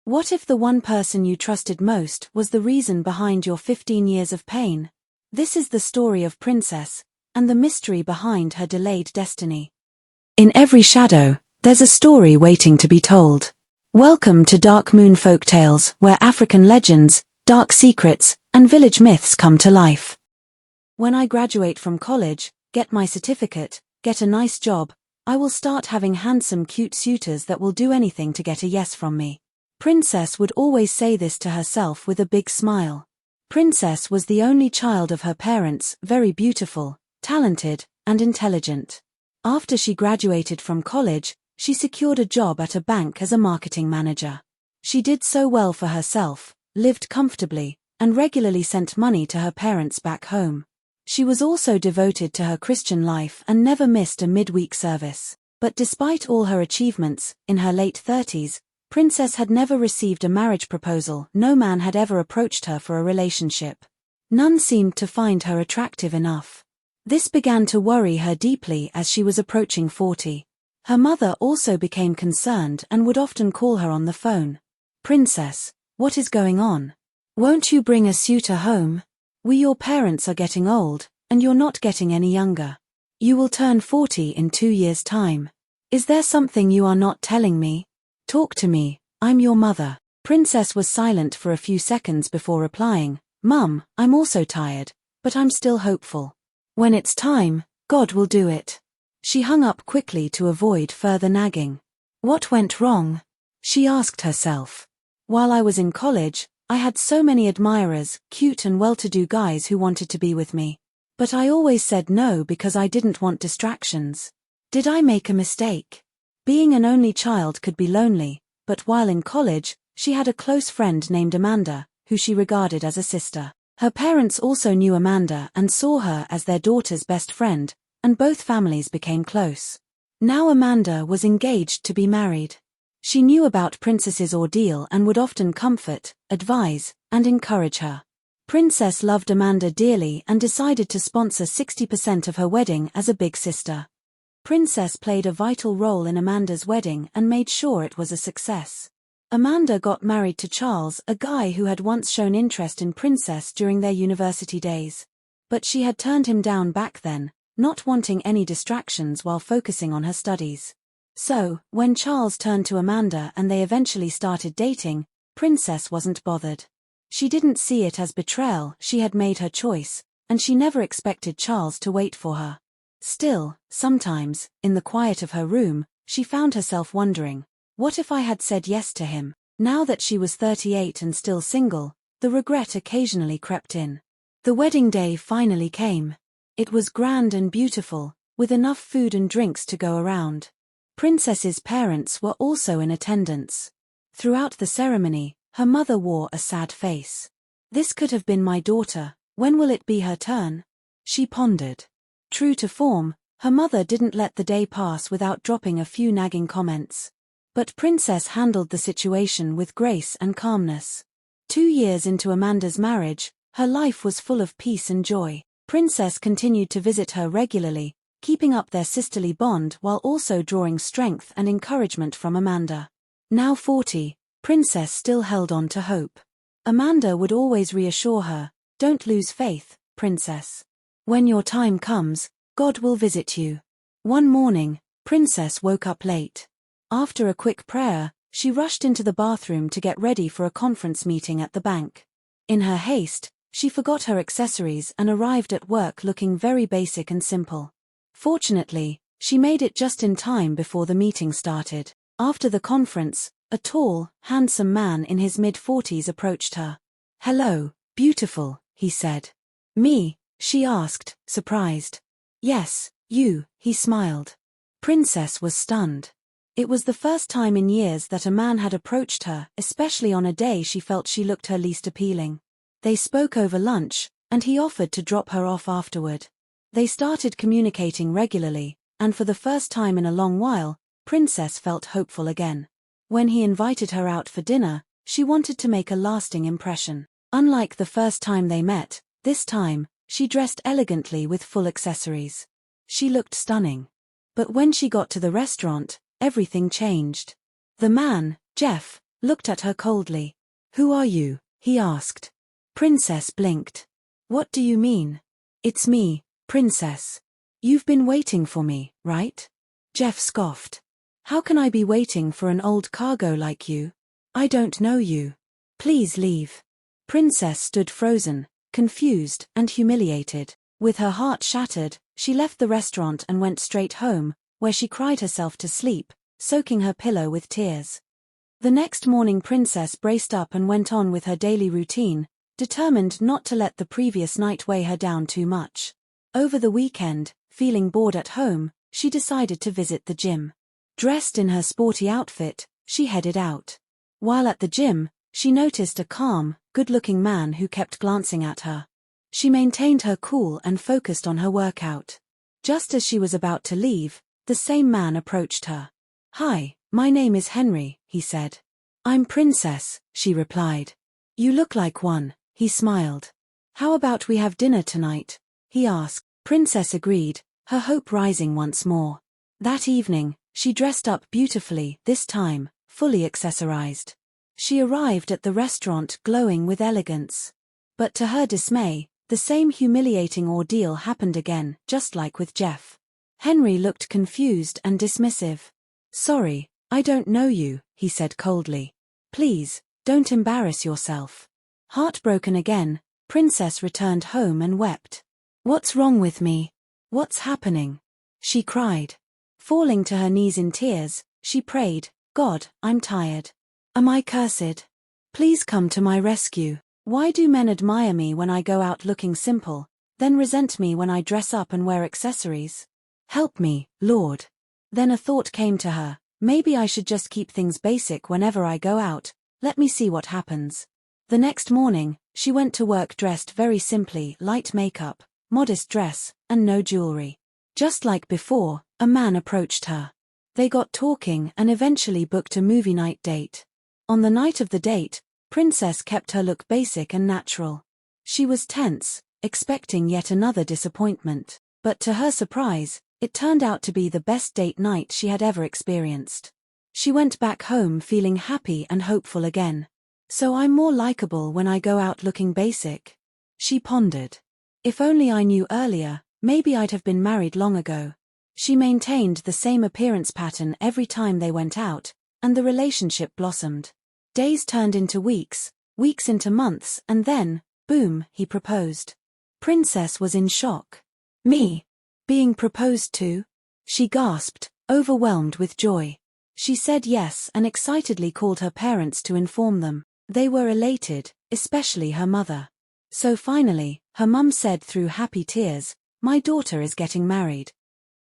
What if the one person you trusted most was the reason behind your 15 years of pain? This is the story of Princess, and the mystery behind her delayed destiny. In every shadow, there's a story waiting to be told. Welcome to Dark Moon Folktales, where African legends, dark secrets, and village myths come to life. When I graduate from college, get my certificate, get a nice job, I will start having handsome, cute suitors that will do anything to get a yes from me. Princess would always say this to herself with a big smile. Princess was the only child of her parents, very beautiful, talented, and intelligent. After she graduated from college, she secured a job at a bank as a marketing manager. She did so well for herself, lived comfortably, and regularly sent money to her parents back home. She was also devoted to her Christian life and never missed a midweek service. But despite all her achievements, in her late 30s, Princess had never received a marriage proposal. No man had ever approached her for a relationship. None seemed to find her attractive enough. This began to worry her deeply as she was approaching 40. Her mother also became concerned and would often call her on the phone. "Princess, what is going on? Won't you bring a suitor home? Your parents are getting old, and you're not getting any younger. You will turn 40 in 2 years' time. Is there something you are not telling me? Talk to me, I'm your mother." Princess was silent for a few seconds before replying, "Mum, I'm also tired, but I'm still hopeful. When it's time, God will do it." She hung up quickly to avoid further nagging. What went wrong? She asked herself. While I was in college, I had so many admirers, cute and well-to-do guys who wanted to be with me. But I always said no because I didn't want distractions. Did I make a mistake? Being an only child could be lonely, but while in college, she had a close friend named Amanda, who she regarded as a sister. Her parents also knew Amanda and saw her as their daughter's best friend, and both families became close. Now Amanda was engaged to be married. She knew about Princess's ordeal and would often comfort, advise, and encourage her. Princess loved Amanda dearly and decided to sponsor 60% of her wedding as a big sister. Princess played a vital role in Amanda's wedding and made sure it was a success. Amanda got married to Charles, a guy who had once shown interest in Princess during their university days. But she had turned him down back then, not wanting any distractions while focusing on her studies. So, when Charles turned to Amanda and they eventually started dating, Princess wasn't bothered. She didn't see it as betrayal. She had made her choice, and she never expected Charles to wait for her. Still, sometimes, in the quiet of her room, she found herself wondering, what if I had said yes to him? Now that she was 38 and still single, the regret occasionally crept in. The wedding day finally came. It was grand and beautiful, with enough food and drinks to go around. Princess's parents were also in attendance. Throughout the ceremony, her mother wore a sad face. "This could have been my daughter. When will it be her turn?" she pondered. True to form, her mother didn't let the day pass without dropping a few nagging comments. But Princess handled the situation with grace and calmness. 2 years into Amanda's marriage, her life was full of peace and joy. Princess continued to visit her regularly, keeping up their sisterly bond while also drawing strength and encouragement from Amanda. Now 40, Princess still held on to hope. Amanda would always reassure her, "Don't lose faith, Princess. When your time comes, God will visit you." One morning, Princess woke up late. After a quick prayer, she rushed into the bathroom to get ready for a conference meeting at the bank. In her haste, she forgot her accessories and arrived at work looking very basic and simple. Fortunately, she made it just in time before the meeting started. After the conference, a tall, handsome man in his mid-40s approached her. "Hello, beautiful," he said. "Me?" she asked, surprised. "Yes, you," he smiled. Princess was stunned. It was the first time in years that a man had approached her, especially on a day she felt she looked her least appealing. They spoke over lunch, and he offered to drop her off afterward. They started communicating regularly, and for the first time in a long while, Princess felt hopeful again. When he invited her out for dinner, she wanted to make a lasting impression. Unlike the first time they met, this time, she dressed elegantly with full accessories. She looked stunning. But when she got to the restaurant, everything changed. The man, Jeff, looked at her coldly. "Who are you?" he asked. Princess blinked. "What do you mean?" "It's me, Princess. You've been waiting for me, right?" Jeff scoffed. "How can I be waiting for an old cargo like you? I don't know you. Please leave." Princess stood frozen, confused and humiliated. With her heart shattered, she left the restaurant and went straight home, where she cried herself to sleep, soaking her pillow with tears. The next morning Princess braced up and went on with her daily routine, determined not to let the previous night weigh her down too much. Over the weekend, feeling bored at home, she decided to visit the gym. Dressed in her sporty outfit, she headed out. While at the gym, she noticed a calm, good-looking man who kept glancing at her. She maintained her cool and focused on her workout. Just as she was about to leave, the same man approached her. "Hi, my name is Henry," he said. "I'm Princess," she replied. "You look like one," he smiled. "How about we have dinner tonight?" he asked. Princess agreed, her hope rising once more. That evening, she dressed up beautifully, this time, fully accessorized. She arrived at the restaurant glowing with elegance. But to her dismay, the same humiliating ordeal happened again, just like with Jeff. Henry looked confused and dismissive. "Sorry, I don't know you," he said coldly. "Please, don't embarrass yourself." Heartbroken again, Princess returned home and wept. "What's wrong with me? What's happening?" she cried. Falling to her knees in tears, she prayed, "God, I'm tired. Am I cursed? Please come to my rescue. Why do men admire me when I go out looking simple, then resent me when I dress up and wear accessories? Help me, Lord." Then a thought came to her, maybe I should just keep things basic whenever I go out, let me see what happens. The next morning, she went to work dressed very simply, light makeup, modest dress, and no jewelry. Just like before, a man approached her. They got talking and eventually booked a movie night date. On the night of the date, Princess kept her look basic and natural. She was tense, expecting yet another disappointment, but to her surprise, it turned out to be the best date night she had ever experienced. She went back home feeling happy and hopeful again. "So I'm more likable when I go out looking basic?" she pondered. "If only I knew earlier, maybe I'd have been married long ago." She maintained the same appearance pattern every time they went out, and the relationship blossomed. Days turned into weeks, weeks into months, and then, boom, he proposed. Princess was in shock. "Me? Being proposed to?" she gasped, overwhelmed with joy. She said yes and excitedly called her parents to inform them. They were elated, especially her mother. So finally, her mum said through happy tears, "My daughter is getting married."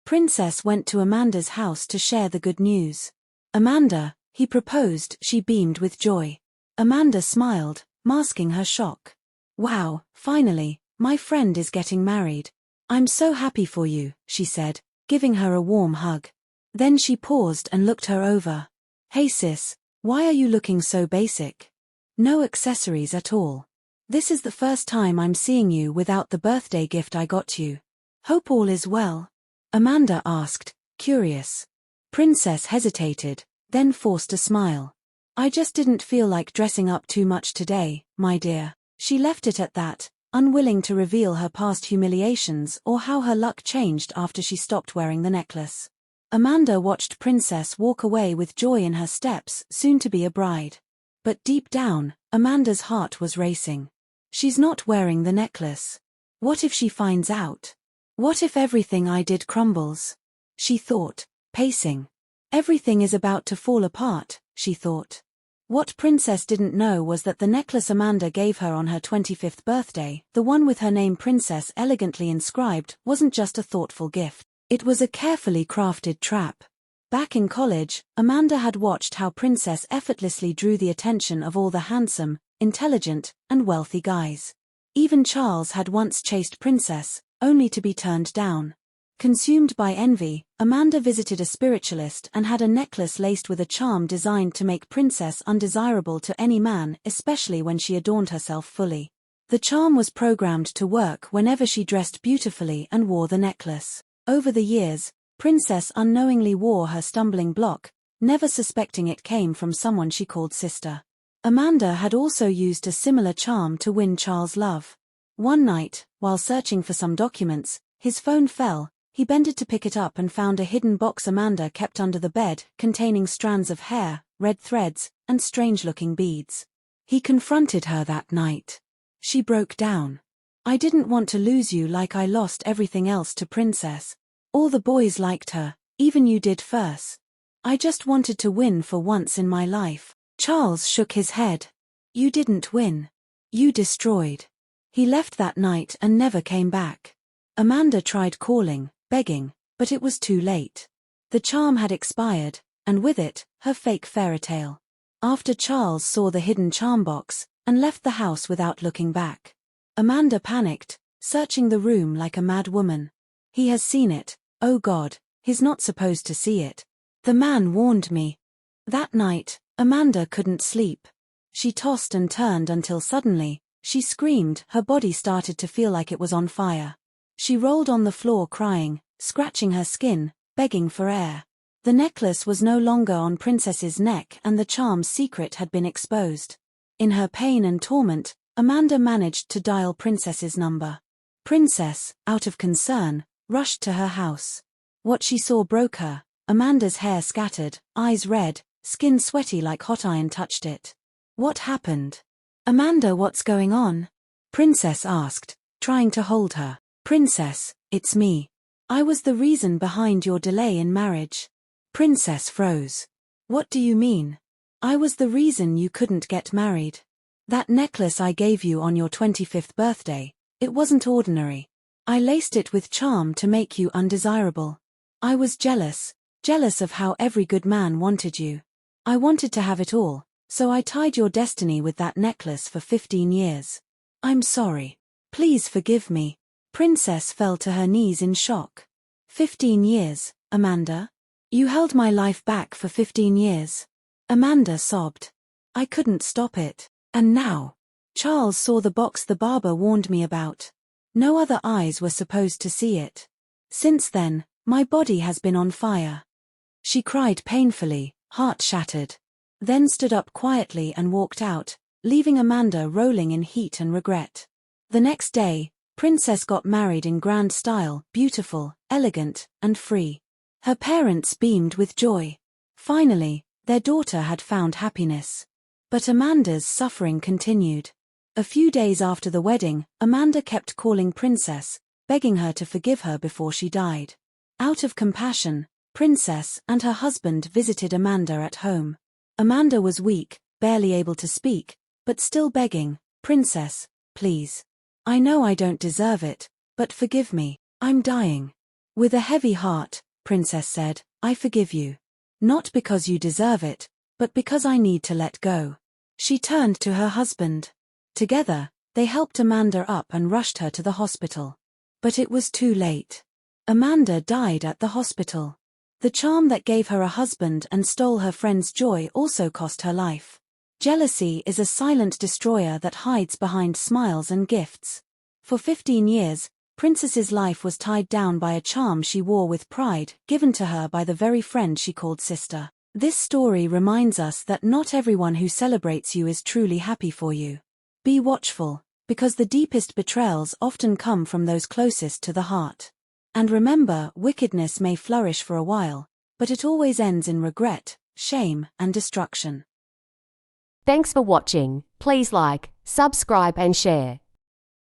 Princess went to Amanda's house to share the good news. "Amanda, he proposed," she beamed with joy. Amanda smiled, masking her shock. "Wow, finally, my friend is getting married. I'm so happy for you," she said, giving her a warm hug. Then she paused and looked her over. "Hey sis, why are you looking so basic? No accessories at all. This is the first time I'm seeing you without the birthday gift I got you. Hope all is well?" Amanda asked, curious. Princess hesitated, then forced a smile. "I just didn't feel like dressing up too much today, my dear." She left it at that, unwilling to reveal her past humiliations or how her luck changed after she stopped wearing the necklace. Amanda watched Princess walk away with joy in her steps, soon to be a bride. But deep down, Amanda's heart was racing. She's not wearing the necklace. What if she finds out? What if everything I did crumbles? She thought, pacing. Everything is about to fall apart, she thought. What Princess didn't know was that the necklace Amanda gave her on her 25th birthday, the one with her name Princess elegantly inscribed, wasn't just a thoughtful gift. It was a carefully crafted trap. Back in college, Amanda had watched how Princess effortlessly drew the attention of all the handsome, intelligent, and wealthy guys. Even Charles had once chased Princess, only to be turned down. Consumed by envy, Amanda visited a spiritualist and had a necklace laced with a charm designed to make Princess undesirable to any man, especially when she adorned herself fully. The charm was programmed to work whenever she dressed beautifully and wore the necklace. Over the years, Princess unknowingly wore her stumbling block, never suspecting it came from someone she called sister. Amanda had also used a similar charm to win Charles' love. One night, while searching for some documents, his phone fell. He bended to pick it up and found a hidden box Amanda kept under the bed, containing strands of hair, red threads, and strange-looking beads. He confronted her that night. She broke down. "I didn't want to lose you like I lost everything else to Princess. All the boys liked her, even you did first. I just wanted to win for once in my life." Charles shook his head. "You didn't win. You destroyed." He left that night and never came back. Amanda tried calling, begging, but it was too late. The charm had expired, and with it, her fake fairy tale. After Charles saw the hidden charm box, and left the house without looking back, Amanda panicked, searching the room like a mad woman. "He has seen it. Oh God, he's not supposed to see it. The man warned me." That night, Amanda couldn't sleep. She tossed and turned until suddenly, she screamed. Her body started to feel like it was on fire. She rolled on the floor crying, scratching her skin, begging for air. The necklace was no longer on Princess's neck and the charm's secret had been exposed. In her pain and torment, Amanda managed to dial Princess's number. Princess, out of concern, rushed to her house. What she saw broke her. Amanda's hair scattered, eyes red, skin sweaty like hot iron touched it. "What happened?" "Amanda, what's going on?" Princess asked, trying to hold her. "Princess, it's me. I was the reason behind your delay in marriage." Princess froze. "What do you mean?" "I was the reason you couldn't get married. That necklace I gave you on your 25th birthday, it wasn't ordinary. I laced it with charm to make you undesirable. I was jealous of how every good man wanted you. I wanted to have it all, so I tied your destiny with that necklace for 15 years. I'm sorry. Please forgive me." Princess fell to her knees in shock. 15 years, Amanda? You held my life back for 15 years. Amanda sobbed. "I couldn't stop it. And now?" Charles saw the box the barber warned me about. No other eyes were supposed to see it. Since then, my body has been on fire. She cried painfully, heart shattered. Then stood up quietly and walked out, leaving Amanda rolling in heat and regret. The next day, Princess got married in grand style, beautiful, elegant, and free. Her parents beamed with joy. Finally, their daughter had found happiness. But Amanda's suffering continued. A few days after the wedding, Amanda kept calling Princess, begging her to forgive her before she died. Out of compassion, Princess and her husband visited Amanda at home. Amanda was weak, barely able to speak, but still begging, "Princess, please. I know I don't deserve it, but forgive me, I'm dying." With a heavy heart, Princess said, "I forgive you. Not because you deserve it, but because I need to let go." She turned to her husband. Together, they helped Amanda up and rushed her to the hospital. But it was too late. Amanda died at the hospital. The charm that gave her a husband and stole her friend's joy also cost her life. Jealousy is a silent destroyer that hides behind smiles and gifts. For 15 years, Princess's life was tied down by a charm she wore with pride, given to her by the very friend she called sister. This story reminds us that not everyone who celebrates you is truly happy for you. Be watchful, because the deepest betrayals often come from those closest to the heart. And remember, wickedness may flourish for a while, but it always ends in regret, shame, and destruction. Thanks for watching. Please like, subscribe and share.